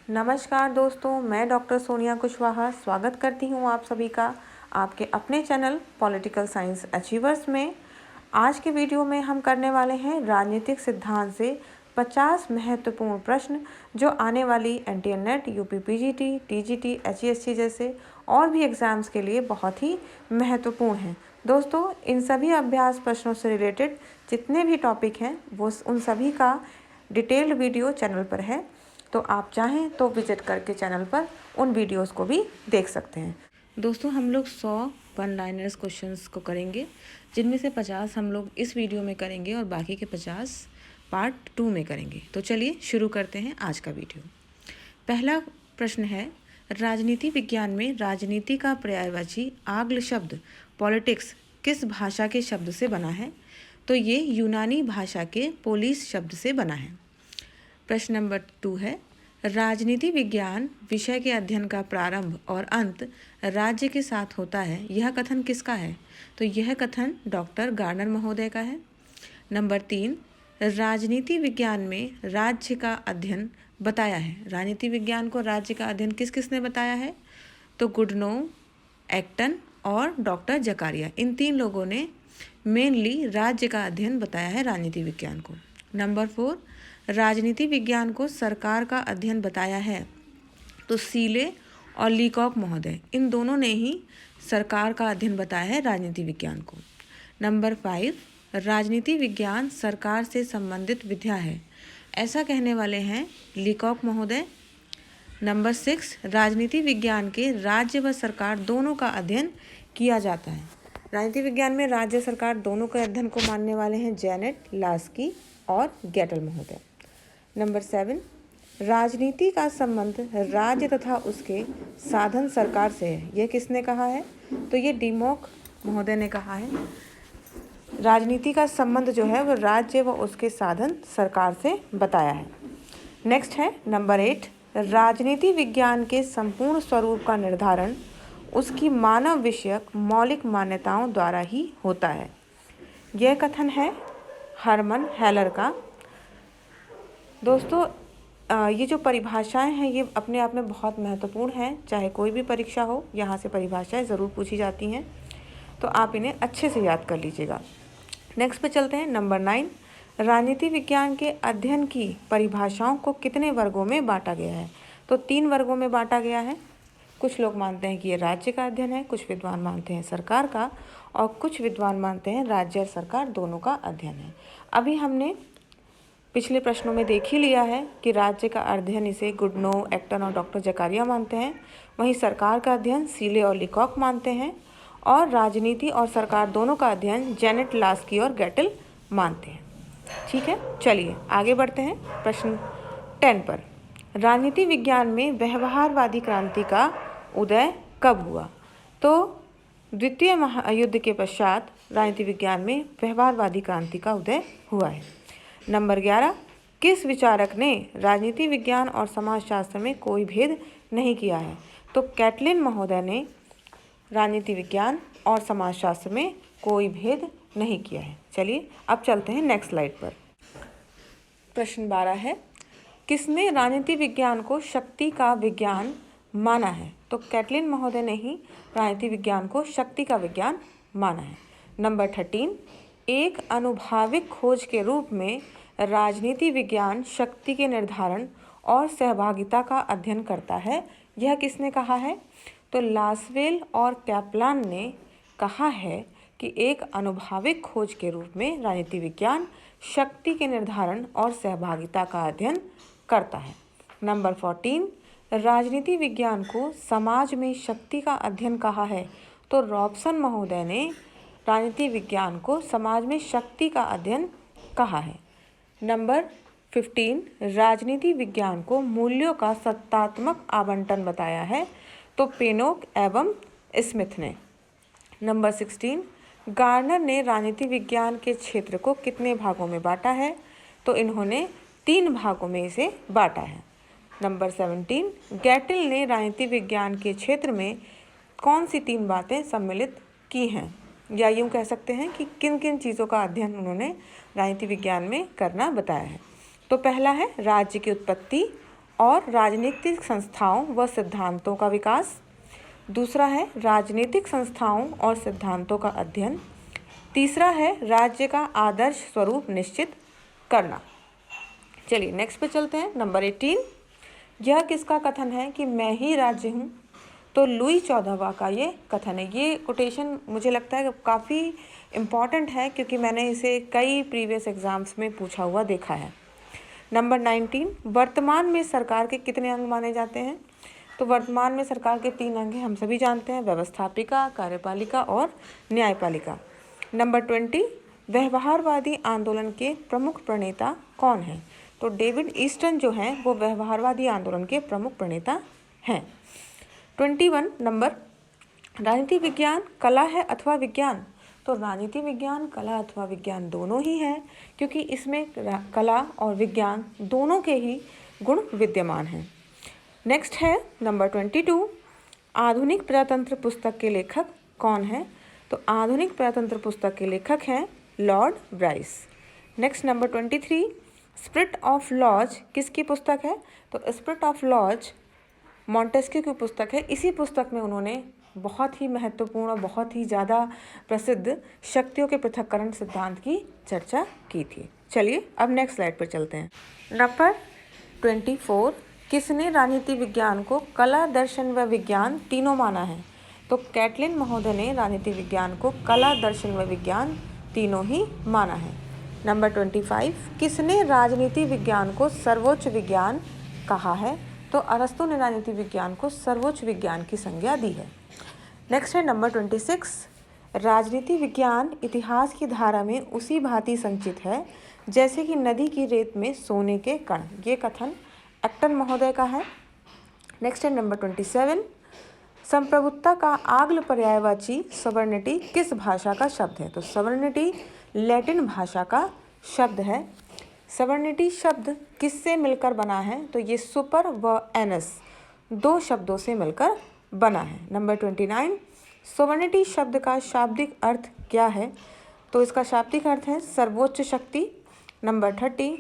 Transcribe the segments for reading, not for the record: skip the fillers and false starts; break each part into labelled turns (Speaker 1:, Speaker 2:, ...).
Speaker 1: नमस्कार दोस्तों, मैं डॉक्टर सोनिया कुशवाहा स्वागत करती हूँ आप सभी का आपके अपने चैनल पॉलिटिकल साइंस अचीवर्स में। आज के वीडियो में हम करने वाले हैं राजनीतिक सिद्धांत से 50 महत्वपूर्ण प्रश्न जो आने वाली NTA NET, UP PGT, TGT, HESC जैसे और भी एग्ज़ाम्स के लिए बहुत ही महत्वपूर्ण हैं। दोस्तों, इन सभी अभ्यास प्रश्नों से रिलेटेड जितने भी टॉपिक हैं वो उन सभी का डिटेल्ड वीडियो चैनल पर है, तो आप चाहें तो विजिट करके चैनल पर उन वीडियोस को भी देख सकते हैं। दोस्तों, हम लोग 100 वन लाइनर्स क्वेश्चंस को करेंगे, जिनमें से 50 हम लोग इस वीडियो में करेंगे और बाकी के 50 पार्ट 2 में करेंगे। तो चलिए शुरू करते हैं आज का वीडियो। पहला प्रश्न है, राजनीति विज्ञान में राजनीति का पर्यायवाची आंग्ल शब्द पॉलिटिक्स किस भाषा के शब्द से बना है? तो ये यूनानी भाषा के पोलिस शब्द से बना है। प्रश्न नंबर 2 है, राजनीति विज्ञान विषय के अध्ययन का प्रारंभ और अंत राज्य के साथ होता है, यह कथन किसका है? तो यह कथन डॉक्टर गार्नर महोदय का है। नंबर 3, राजनीति विज्ञान में राज्य का अध्ययन बताया है। राजनीति विज्ञान को राज्य का अध्ययन किस किस ने बताया है? तो गुडनोव, एक्टन और डॉक्टर जकारिया, इन 3 लोगों ने मेनली राज्य का अध्ययन बताया है राजनीति विज्ञान को। नंबर 4, राजनीति विज्ञान को सरकार का अध्ययन बताया है। तो सीले और लीकॉक महोदय, इन दोनों ने ही सरकार का अध्ययन बताया है राजनीति विज्ञान को। नंबर 5, राजनीति विज्ञान सरकार से संबंधित विद्या है, ऐसा कहने वाले हैं लीकॉक महोदय। नंबर 6, राजनीति विज्ञान के राज्य व सरकार दोनों का अध्ययन किया जाता है। राजनीति विज्ञान में राज्य सरकार दोनों के अध्ययन को मानने वाले हैं जेनेट लास्की और गेटल महोदय। नंबर 7, राजनीति का संबंध राज्य तथा उसके साधन सरकार से है, यह किसने कहा है? तो ये डीमोक महोदय ने कहा है। राजनीति का संबंध जो है वो राज्य व उसके साधन सरकार से बताया है। नेक्स्ट है नंबर 8, राजनीति विज्ञान के संपूर्ण स्वरूप का निर्धारण उसकी मानव विषयक मौलिक मान्यताओं द्वारा ही होता है, यह कथन है हरमन हेलर का। दोस्तों, ये जो परिभाषाएं हैं ये अपने आप में बहुत महत्वपूर्ण हैं, चाहे कोई भी परीक्षा हो यहाँ से परिभाषाएं ज़रूर पूछी जाती हैं, तो आप इन्हें अच्छे से याद कर लीजिएगा। नेक्स्ट पे चलते हैं। नंबर 9, राजनीति विज्ञान के अध्ययन की परिभाषाओं को कितने वर्गों में बांटा गया है? तो 3 वर्गों में बांटा गया है। कुछ लोग मानते हैं कि ये राज्य का अध्ययन है, कुछ विद्वान मानते हैं सरकार का, और कुछ विद्वान मानते हैं राज्य और सरकार दोनों का अध्ययन है। अभी हमने पिछले प्रश्नों में देख ही लिया है कि राज्य का अध्ययन इसे गुडनोव, एक्टन और डॉक्टर जकारिया मानते हैं, वहीं सरकार का अध्ययन सीले और लीकॉक मानते हैं, और राजनीति और सरकार दोनों का अध्ययन जेनेट लास्की और गेटल मानते हैं। ठीक है, चलिए आगे बढ़ते हैं प्रश्न 10 पर। राजनीति विज्ञान में व्यवहारवादी क्रांति का उदय कब हुआ? तो द्वितीय महायुद्ध के पश्चात राजनीति विज्ञान में व्यवहारवादी क्रांति का उदय हुआ है। नंबर 11, किस विचारक ने राजनीति विज्ञान और समाजशास्त्र में कोई भेद नहीं किया है? तो कैटलिन महोदय ने राजनीति विज्ञान और समाजशास्त्र में कोई भेद नहीं किया है। चलिए अब चलते हैं नेक्स्ट स्लाइड पर। प्रश्न 12 है, किसने राजनीति विज्ञान को शक्ति का विज्ञान माना है? तो कैटलिन महोदय ने ही राजनीति विज्ञान को शक्ति का विज्ञान माना है। नंबर 13, एक अनुभाविक खोज के रूप में राजनीति विज्ञान शक्ति के निर्धारण और सहभागिता का अध्ययन करता है, यह किसने कहा है? तो लासवेल और कैप्लान ने कहा है कि एक अनुभाविक खोज के रूप में राजनीति विज्ञान शक्ति के निर्धारण और सहभागिता का अध्ययन करता है। नंबर 14, राजनीति विज्ञान को समाज में शक्ति का अध्ययन कहा है। तो रॉबसन महोदय ने राजनीति विज्ञान को समाज में शक्ति का अध्ययन कहा है। नंबर 15, राजनीति विज्ञान को मूल्यों का सत्तात्मक आवंटन बताया है। तो पेनोक एवं स्मिथ ने। नंबर 16, गार्नर ने राजनीति विज्ञान के क्षेत्र को कितने भागों में बांटा है? तो इन्होंने 3 भागों में इसे बांटा है। नंबर 17, गेटल ने राजनीति विज्ञान के क्षेत्र में कौन सी 3 बातें सम्मिलित की हैं, या यूँ कह सकते हैं कि किन किन चीज़ों का अध्ययन उन्होंने राजनीति विज्ञान में करना बताया है? तो पहला है राज्य की उत्पत्ति और राजनीतिक संस्थाओं व सिद्धांतों का विकास। दूसरा है राजनीतिक संस्थाओं और सिद्धांतों का अध्ययन। तीसरा है राज्य का आदर्श स्वरूप निश्चित करना। चलिए नेक्स्ट पे चलते हैं। नंबर 18, यह किसका कथन है कि मैं ही राज्य हूँ? तो लुई 14वां का ये कथन है। ये कोटेशन मुझे लगता है काफ़ी इम्पॉर्टेंट है क्योंकि मैंने इसे कई प्रीवियस एग्जाम्स में पूछा हुआ देखा है। नंबर 19, वर्तमान में सरकार के कितने अंग माने जाते हैं? तो वर्तमान में सरकार के 3 अंग हैं, हम सभी जानते हैं, व्यवस्थापिका, कार्यपालिका और न्यायपालिका। नंबर 20, व्यवहारवादी आंदोलन के प्रमुख प्रणेता कौन हैं? तो डेविड ईस्टन जो हैं वो व्यवहारवादी आंदोलन के प्रमुख प्रणेता हैं। 21 नंबर, राजनीति विज्ञान कला है अथवा विज्ञान? तो राजनीति विज्ञान कला अथवा विज्ञान दोनों ही है क्योंकि इसमें कला और विज्ञान दोनों के ही गुण विद्यमान हैं। नेक्स्ट है नंबर 22, आधुनिक प्रजातंत्र पुस्तक के लेखक कौन है? तो आधुनिक प्रजातंत्र पुस्तक के लेखक हैं Lord Bryce. Next number 23, spirit of laws किसकी पुस्तक है? तो स्पिरिट ऑफ लॉज मॉन्टेस्क्यू की पुस्तक है। इसी पुस्तक में उन्होंने बहुत ही महत्वपूर्ण और बहुत ही ज़्यादा प्रसिद्ध शक्तियों के पृथक्करण सिद्धांत की चर्चा की थी। चलिए अब नेक्स्ट स्लाइड पर चलते हैं। नंबर 24, किसने राजनीति विज्ञान को कला, दर्शन व विज्ञान तीनों माना है? तो कैटलिन महोदय ने राजनीति विज्ञान को कला, दर्शन व विज्ञान तीनों ही माना है। नंबर 25, किसने राजनीति विज्ञान को सर्वोच्च विज्ञान कहा है? तो अरस्तु ने राजनीति विज्ञान को सर्वोच्च विज्ञान की संज्ञा दी है। नेक्स्ट है नंबर 26, राजनीति विज्ञान इतिहास की धारा में उसी भांति संचित है जैसे कि नदी की रेत में सोने के कण। ये कथन एक्टन महोदय का है। नेक्स्ट है नंबर 27, संप्रभुता का आग्ल पर्यायवाची सवर्निटी किस भाषा का शब्द है? तो सवर्निटी लैटिन भाषा का शब्द है। सवर्निटी शब्द किससे मिलकर बना है? तो ये सुपर व एनस 2 शब्दों से मिलकर बना है। नंबर 29, सवर्निटी शब्द का शाब्दिक अर्थ क्या है? तो इसका शाब्दिक अर्थ है सर्वोच्च शक्ति। नंबर 30,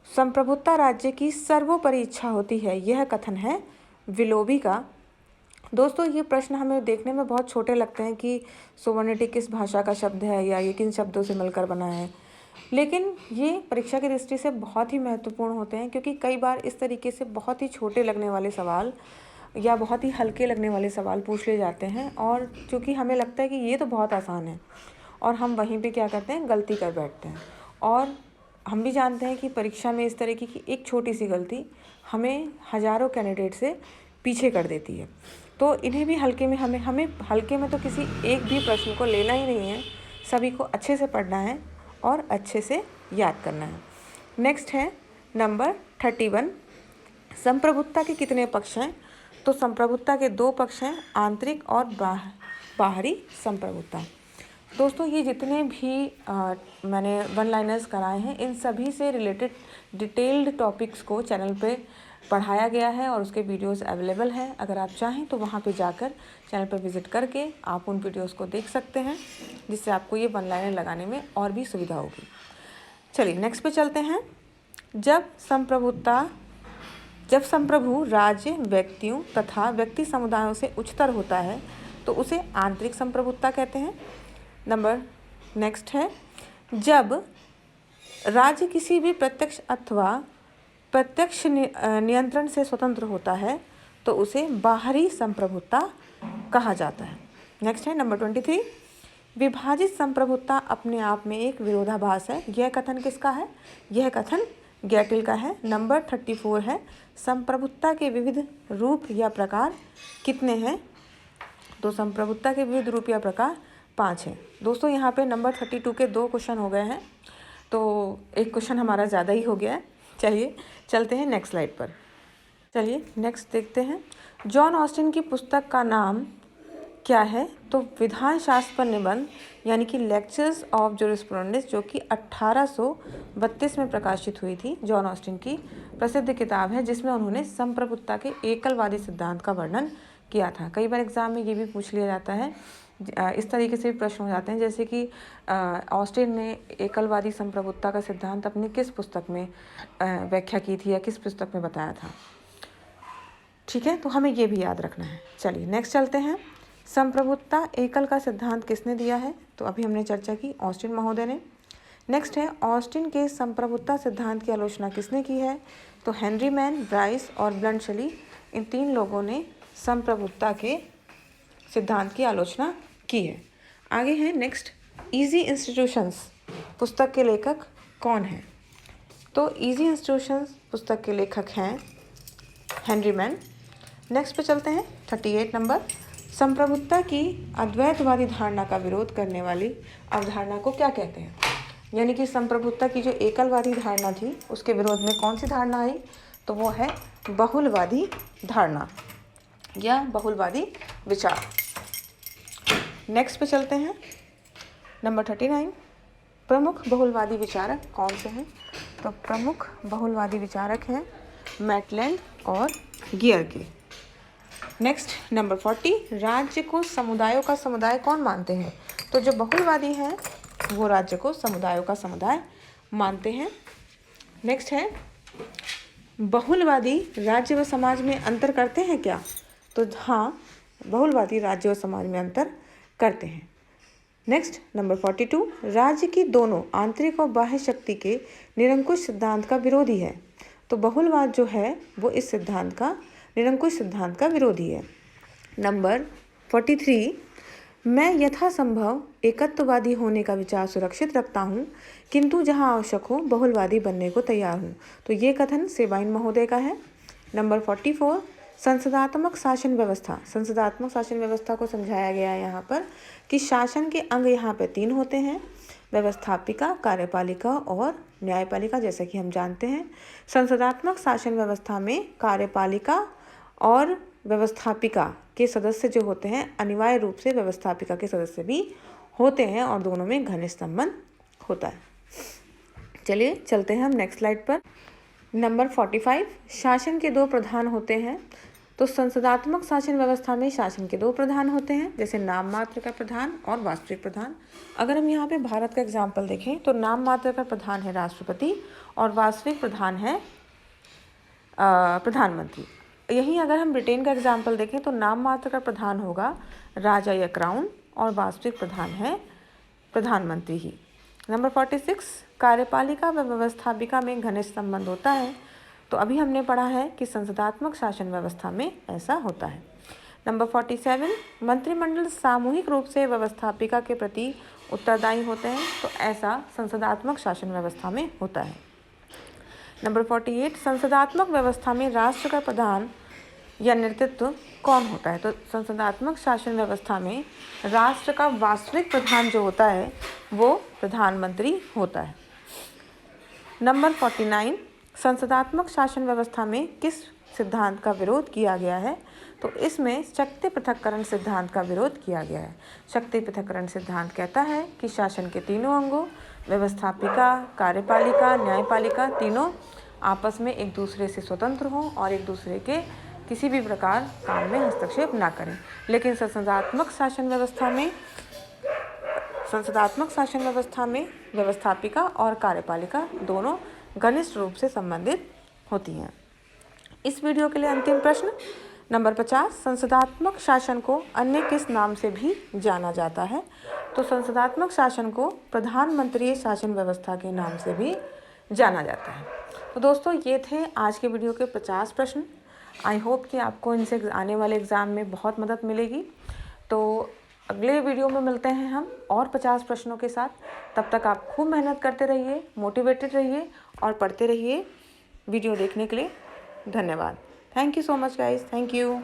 Speaker 1: संप्रभुता राज्य की सर्वोपरि इच्छा होती है, यह कथन है विलोबी का। दोस्तों ये प्रश्न हमें देखने में बहुत छोटे लगते हैं कि सोवर्निटी किस भाषा का शब्द है या ये किन शब्दों से मिलकर बना है, लेकिन ये परीक्षा की दृष्टि से बहुत ही महत्वपूर्ण होते हैं क्योंकि कई बार इस तरीके से बहुत ही छोटे लगने वाले सवाल या बहुत ही हल्के लगने वाले सवाल पूछ लिए जाते हैं और क्योंकि हमें लगता है कि ये तो बहुत आसान है और हम वहीं पे क्या करते हैं, गलती कर बैठते हैं। और हम भी जानते हैं कि परीक्षा में इस तरीके की एक छोटी सी गलती हमें हज़ारों कैंडिडेट से पीछे कर देती है। तो इन्हें भी हल्के में हमें हल्के में तो किसी एक भी प्रश्न को लेना ही नहीं है, सभी को अच्छे से पढ़ना है और अच्छे से याद करना है। नेक्स्ट है नंबर 31, संप्रभुता के कितने पक्ष हैं? तो संप्रभुता के 2 पक्ष हैं, आंतरिक और बाहरी संप्रभुता। दोस्तों ये जितने भी मैंने 1 लाइनर्स कराए हैं इन सभी से रिलेटेड डिटेल्ड टॉपिक्स को चैनल पे पढ़ाया गया है और उसके वीडियोस अवेलेबल हैं। अगर आप चाहें तो वहाँ पे जाकर चैनल पर विज़िट करके आप उन वीडियोस को देख सकते हैं जिससे आपको ये 1 लाइनर लगाने में और भी सुविधा होगी। चलिए नेक्स्ट पे चलते हैं। जब संप्रभु राज्य, व्यक्तियों तथा व्यक्ति समुदायों से उच्चतर होता है तो उसे आंतरिक संप्रभुता कहते हैं। नंबर नेक्स्ट है, जब राज्य किसी भी प्रत्यक्ष नियंत्रण से स्वतंत्र होता है तो उसे बाहरी संप्रभुता कहा जाता है। नेक्स्ट है नंबर 23, विभाजित संप्रभुता अपने आप में एक विरोधाभास है, यह कथन किसका है? यह कथन गैटिल का है। नंबर 34 है, संप्रभुता के विविध रूप या प्रकार कितने हैं? तो संप्रभुता के विविध रूप या प्रकार 5 हैं। दोस्तों यहाँ पे नंबर 32 के 2 क्वेश्चन हो गए हैं तो एक क्वेश्चन हमारा ज़्यादा ही हो गया है। चलिए चलते हैं नेक्स्ट स्लाइड पर। चलिए नेक्स्ट देखते हैं, जॉन ऑस्टिन की पुस्तक का नाम क्या है? तो विधान शास्त्र पर निबंध यानी कि लेक्चर्स ऑफ जूरिस्प्रूडेंस, जो कि 1832 में प्रकाशित हुई थी। जॉन ऑस्टिन की प्रसिद्ध किताब है जिसमें उन्होंने संप्रभुता के एकलवादी सिद्धांत का वर्णन किया था। कई बार एग्जाम में ये भी पूछ लिया जाता है इस तरीके से प्रश्न हो जाते हैं, जैसे कि ऑस्टिन ने एकलवादी संप्रभुता का सिद्धांत अपनी किस पुस्तक में व्याख्या की थी या किस पुस्तक में बताया था। ठीक है, तो हमें ये भी याद रखना है। चलिए नेक्स्ट चलते हैं। संप्रभुता एकल का सिद्धांत किसने दिया है? तो अभी हमने चर्चा की, ऑस्टिन महोदय ने। नेक्स्ट है, ऑस्टिन के संप्रभुता सिद्धांत की आलोचना किसने की है? तो हेनरी मैन, ब्राइस और ब्लंटशली, इन 3 लोगों ने संप्रभुता के सिद्धांत की आलोचना की है। आगे है नेक्स्ट, इजी इंस्टीट्यूशंस पुस्तक के लेखक कौन हैं? तो इजी इंस्टीट्यूशंस पुस्तक के लेखक हैं हेनरी मैन। नेक्स्ट पे चलते हैं 38 नंबर, संप्रभुता की अद्वैतवादी धारणा का विरोध करने वाली अवधारणा को क्या कहते हैं? यानी कि संप्रभुता की जो एकलवादी धारणा थी उसके विरोध में कौन सी धारणा आई? तो वो है बहुलवादी धारणा या बहुलवादी विचार। नेक्स्ट पे चलते हैं नंबर 39, प्रमुख बहुलवादी विचारक कौन से हैं? तो प्रमुख बहुलवादी विचारक हैं मैटलैंड और गियर के। नेक्स्ट नंबर 40, राज्य को समुदायों का समुदाय कौन मानते हैं? तो जो बहुलवादी हैं वो राज्य को समुदायों का समुदाय मानते हैं। नेक्स्ट है, बहुलवादी राज्य व समाज में अंतर करते हैं क्या? तो हाँ, बहुलवादी राज्य व समाज में अंतर करते हैं। नेक्स्ट नंबर 42, राज्य की दोनों आंतरिक और बाह्य शक्ति के निरंकुश सिद्धांत का विरोधी है। तो बहुलवाद जो है वो इस सिद्धांत का, निरंकुश सिद्धांत का विरोधी है। नंबर 43, मैं यथासंभव एकत्ववादी होने का विचार सुरक्षित रखता हूँ, किंतु जहाँ आवश्यक हो बहुलवादी बनने को तैयार हूँ। तो ये कथन सेबाइन महोदय का है। नंबर 44, संसदात्मक शासन व्यवस्था। संसदात्मक शासन व्यवस्था को समझाया गया है यहाँ पर कि शासन के अंग यहाँ पे 3 होते हैं, व्यवस्थापिका, कार्यपालिका और न्यायपालिका। जैसा कि हम जानते हैं, संसदात्मक शासन व्यवस्था में कार्यपालिका और व्यवस्थापिका के सदस्य जो होते हैं अनिवार्य रूप से व्यवस्थापिका के सदस्य भी होते हैं और दोनों में घनिष्ठ संबंध होता है। चलिए चलते हैं हम नेक्स्ट स्लाइड पर। नंबर 45, शासन के 2 प्रधान होते हैं। तो संसदात्मक शासन व्यवस्था में शासन के 2 प्रधान होते हैं, जैसे नाम मात्र का प्रधान और वास्तविक प्रधान। अगर हम यहाँ पे भारत का एग्जाम्पल देखें तो नाम मात्र का प्रधान है राष्ट्रपति और वास्तविक प्रधान है प्रधानमंत्री। यहीं अगर हम ब्रिटेन का एग्जाम्पल देखें तो नाम मात्र का प्रधान होगा राजा या क्राउन और वास्तविक प्रधान है प्रधानमंत्री ही। नंबर 46, कार्यपालिका व व्यवस्थापिका में घनिष्ठ संबंध होता है। तो अभी हमने पढ़ा है कि संसदात्मक शासन व्यवस्था में ऐसा होता है। नंबर 47, मंत्रिमंडल सामूहिक रूप से व्यवस्थापिका के प्रति उत्तरदायी होते हैं। तो ऐसा संसदात्मक शासन व्यवस्था में होता है। नंबर 48, संसदात्मक व्यवस्था में राष्ट्र का प्रधान या नेतृत्व कौन होता है? तो संसदात्मक शासन व्यवस्था में राष्ट्र का वास्तविक प्रधान जो होता है वो प्रधानमंत्री होता है। नंबर 49, संसदात्मक शासन व्यवस्था में किस सिद्धांत का विरोध किया गया है? तो इसमें शक्ति पृथक्करण सिद्धांत का विरोध किया गया है। शक्ति पृथक्करण सिद्धांत कहता है कि शासन के 3 अंगों व्यवस्थापिका, कार्यपालिका, न्यायपालिका तीनों आपस में एक दूसरे से स्वतंत्र हों और एक दूसरे के किसी भी प्रकार काम में हस्तक्षेप ना करें। लेकिन संसदात्मक शासन व्यवस्था में व्यवस्थापिका और कार्यपालिका दोनों घनिष्ठ रूप से संबंधित होती हैं। इस वीडियो के लिए अंतिम प्रश्न नंबर 50, संसदात्मक शासन को अन्य किस नाम से भी जाना जाता है? तो संसदात्मक शासन को प्रधानमंत्री शासन व्यवस्था के नाम से भी जाना जाता है। तो दोस्तों ये थे आज के वीडियो के 50 प्रश्न। आई होप कि आपको इनसे आने वाले एग्ज़ाम में बहुत मदद मिलेगी। तो अगले वीडियो में मिलते हैं हम और 50 प्रश्नों के साथ। तब तक आप खूब मेहनत करते रहिए, मोटिवेटेड रहिए और पढ़ते रहिए। वीडियो देखने के लिए धन्यवाद। Thank you so much guys, thank you.